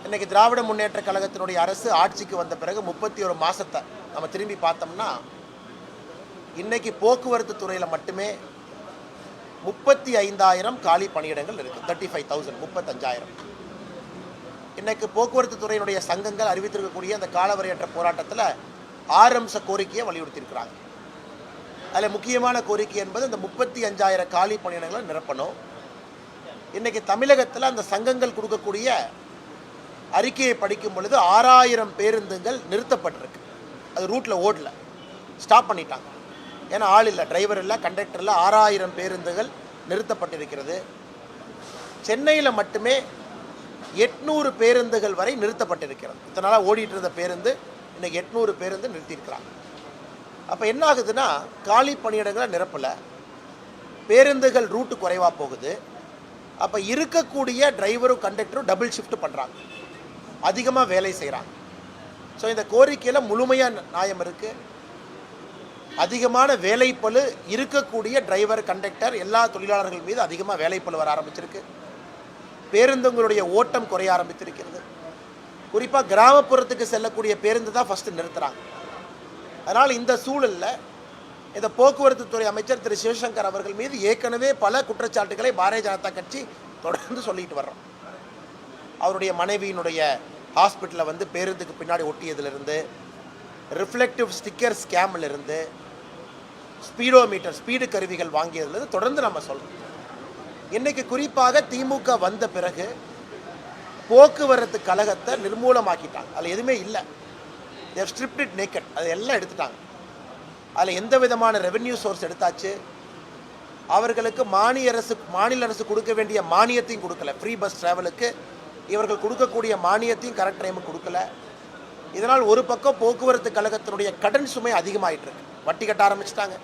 இன்றைக்கி திராவிட முன்னேற்ற கழகத்தினுடைய அரசு ஆட்சிக்கு வந்த பிறகு 31 மாதத்தை நம்ம திரும்பி பார்த்தோம்னா இன்றைக்கி போக்குவரத்து துறையில் மட்டுமே 35,000 காலி பணியிடங்கள் இருக்குது. 35,000 35,000. இன்றைக்கு போக்குவரத்து துறையினுடைய சங்கங்கள் அறிவித்திருக்கக்கூடிய அந்த காலவரையற்ற போராட்டத்தில் 6 அம்ச கோரிக்கையை வலியுறுத்தியிருக்கிறாங்க. அதில் முக்கியமான கோரிக்கை என்பது இந்த 35,000 காலி பணியிடங்களை நிரப்பணும். இன்றைக்கி தமிழகத்தில் அந்த சங்கங்கள் கொடுக்கக்கூடிய அறிக்கையை படிக்கும் பொழுது 6,000 பேருந்துகள் நிறுத்தப்பட்டிருக்கு. அது ரூட்டில் ஓடல, ஸ்டாப் பண்ணிட்டாங்க. ஏன்னா ஆள் இல்லை, டிரைவர் இல்லை, கண்டக்டர் இல்லை. 6,000 பேருந்துகள் நிறுத்தப்பட்டிருக்கிறது. சென்னையில் மட்டுமே 800 பேருந்துகள் வரை நிறுத்தப்பட்டிருக்கிறது. இத்தனை நாளாக ஓடிட்டு இருந்த பேருந்து இன்றைக்கி 800 பேருந்து நிறுத்தியிருக்கிறாங்க. அப்போ என்ன ஆகுதுன்னா, காலி பணியிடங்களை நிரப்பலை, பேருந்துகள் ரூட்டு குறைவாக போகுது. அப்போ இருக்கக்கூடிய டிரைவரும் கண்டக்டரும் டபுள் ஷிஃப்ட் பண்ணுறாங்க, அதிகமாக வேலை செய்கிறாங்க. ஸோ இந்த கோரிக்கையில் முழுமையாக நியாயம் இருக்குது. அதிகமான வேலைப்பளு இருக்கக்கூடிய டிரைவர் கண்டக்டர் எல்லா தொழிலாளர்கள் மீது அதிகமாக வேலைப்பளு வர ஆரம்பிச்சிருக்கு. பேருந்துங்களுடைய ஓட்டம் குறைய ஆரம்பித்திருக்கிறது. குறிப்பாக கிராமப்புறத்துக்கு செல்லக்கூடிய பேருந்து தான் ஃபஸ்ட்டு நிறுத்துகிறாங்க. அதனால் இந்த சூழலில் இந்த போக்குவரத்து துறை அமைச்சர் திரு சிவசங்கர் அவர்கள் மீது ஏற்கனவே பல குற்றச்சாட்டுகளை பாரதிய ஜனதா கட்சி தொடர்ந்து சொல்லிட்டு வர்றோம். அவருடைய மனைவியினுடைய ஹாஸ்பிட்டலில் வந்து பேருந்துக்கு பின்னாடி ஒட்டியதிலிருந்து, ரிஃப்ளெக்டிவ் ஸ்டிக்கர் ஸ்கேமிலிருந்து, ஸ்பீடோமீட்டர் ஸ்பீடு கருவிகள் வாங்கியதுலேருந்து தொடர்ந்து நம்ம சொல்கிறோம். இன்றைக்கு குறிப்பாக திமுக வந்த பிறகு போக்குவரத்து கழகத்தை நிர்மூலமாக்கிட்டாங்க. அதில் எதுவுமே இல்லை. They've stripped it naked. அது எல்லாம் எடுத்துட்டாங்க. அதில் எந்த விதமான ரெவென்யூ சோர்ஸ் எடுத்தாச்சு. அவர்களுக்கு மாநில அரசு கொடுக்க வேண்டிய மானியத்தையும் கொடுக்கல. ஃப்ரீ பஸ் ட்ராவலுக்கு இவர்கள் கொடுக்கக்கூடிய மானியத்தையும் கரெக்ட் டைமுக்கு கொடுக்கல. இதனால் ஒரு பக்கம் போக்குவரத்து கழகத்தினுடைய கடன் சுமை அதிகமாகிட்டு இருக்கு. வட்டி கட்ட ஆரம்பிச்சிட்டாங்க.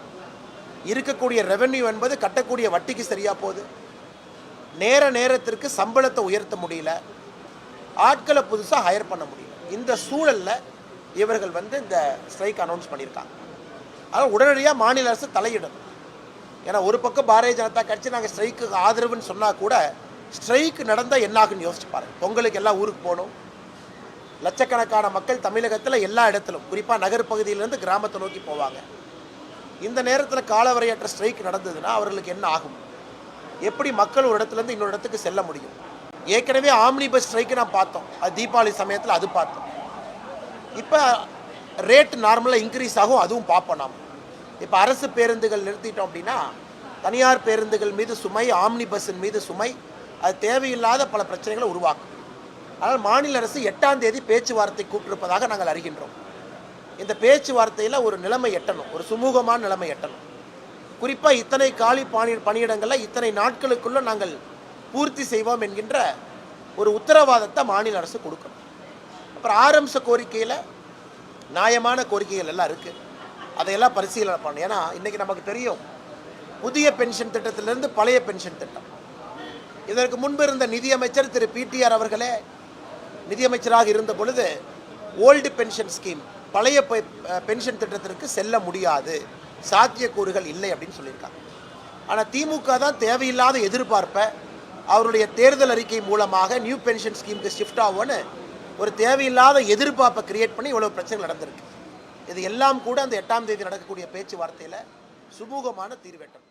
இருக்கக்கூடிய ரெவென்யூ என்பது கட்டக்கூடிய வட்டிக்கு சரியாக போகுது. நேரத்திற்கு சம்பளத்தை உயர்த்த முடியல, ஆட்களை புதுசாக ஹையர் பண்ண முடியல. இந்த சூழலில் இவர்கள் வந்து இந்த ஸ்ட்ரைக் அனௌன்ஸ் பண்ணியிருக்காங்க. அதனால் உடனடியாக மாநில அரசு தலையிடும். ஏன்னா ஒரு பக்கம் பாரதிய ஜனதா கட்சி நாங்கள் ஸ்ட்ரைக்கு ஆதரவுன்னு சொன்னால் கூட ஸ்ட்ரைக் நடந்தால் என்னாகுன்னு யோசிச்சு பாருங்க. பொங்கலுக்கு எல்லாம் ஊருக்கு போகணும். லட்சக்கணக்கான மக்கள் தமிழகத்தில் எல்லா இடத்திலும், குறிப்பாக நகர் பகுதியிலேருந்து கிராமத்தை நோக்கி போவாங்க. இந்த நேரத்தில் காலவரையற்ற ஸ்ட்ரைக் நடந்ததுன்னா அவர்களுக்கு என்ன ஆகும்? எப்படி மக்கள் ஒரு இடத்துலேருந்து இன்னொரு இடத்துக்கு செல்ல முடியும்? ஏற்கனவே ஆம்னி பஸ் ஸ்ட்ரைக்கு நான் பார்த்தோம். அது தீபாவளி சமயத்தில் அது பார்த்தோம். இப்போ ரேட் நார்மலாக இன்க்ரீஸ் ஆகும், அதுவும் பார்ப்போம் நாம். இப்போ அரசு பேருந்துகள் நிறுத்திட்டோம் அப்படின்னா தனியார் பேருந்துகள் மீது சுமை, ஆம்னி பஸ்ஸின் மீது சுமை, அது தேவையில்லாத பல பிரச்சனைகளை உருவாக்கும். ஆனால் மாநில அரசு 8ஆம் தேதி பேச்சுவார்த்தை கூப்பிட்டிருப்பதாக நாங்கள் அறிகின்றோம். இந்த பேச்சுவார்த்தையில் ஒரு நிலைமை எட்டணும், ஒரு சுமூகமான நிலைமை எட்டணும். குறிப்பாக இத்தனை காலி பணியிடங்களில் இத்தனை நாட்களுக்குள்ளே நாங்கள் பூர்த்தி செய்வோம் என்கின்ற ஒரு உத்தரவாதத்தை மாநில அரசு கொடுக்கணும். அப்புறம் 6 அம்ச கோரிக்கையில் நியாயமான கோரிக்கைகள் எல்லாம் இருக்குது. அதையெல்லாம் பரிசீலனை பண்ணணும். ஏன்னா இன்றைக்கி நமக்கு தெரியும், புதிய பென்ஷன் திட்டத்திலிருந்து பழைய பென்ஷன் திட்டம். இதற்கு முன்பு இருந்த நிதியமைச்சர் திரு PTR அவர்களே நிதியமைச்சராக இருந்த பொழுது ஓல்டு பென்ஷன் ஸ்கீம், பழைய பென்ஷன் திட்டத்திற்கு செல்ல முடியாது, சாத்தியக்கூறுகள் இல்லை அப்படின்னு சொல்லியிருக்காங்க. ஆனால் திமுக தான் தேவையில்லாத எதிர்பார்ப்பை அவருடைய தேர்தல் அறிக்கை மூலமாக நியூ பென்ஷன் ஸ்கீமுக்கு ஷிஃப்ட் ஆகும்னு ஒரு தேவையில்லாத எதிர்பார்ப்பை கிரியேட் பண்ணி இவ்வளோ பிரச்சனை நடந்திருக்கு. இது எல்லாம் கூட அந்த 8ஆம் தேதி நடக்கக்கூடிய பேச்சுவார்த்தையில் சுமூகமான தீர்வேட்டம்.